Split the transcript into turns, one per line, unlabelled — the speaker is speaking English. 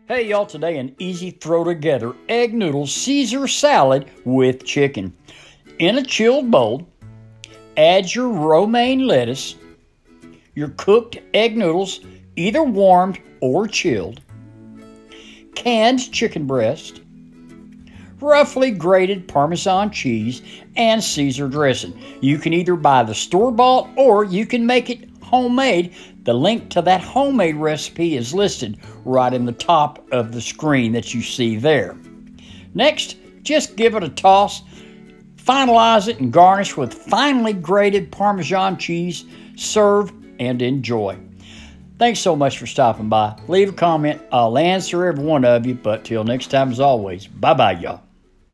Hey y'all, today an easy throw together egg noodle Caesar salad with chicken. In a chilled bowl, add your romaine lettuce, your cooked egg noodles, either warmed or chilled, canned chicken breast, roughly grated Parmesan cheese, and Caesar dressing. You can either buy the store-bought or you can make it homemade. The link to that homemade recipe is listed right in the top of the screen that you see there. Next, just give it a toss, finalize it, and garnish with finely grated Parmesan cheese. Serve and enjoy. Thanks so much for stopping by. Leave a comment. I'll answer every one of you, but till next time, as always, bye-bye, y'all.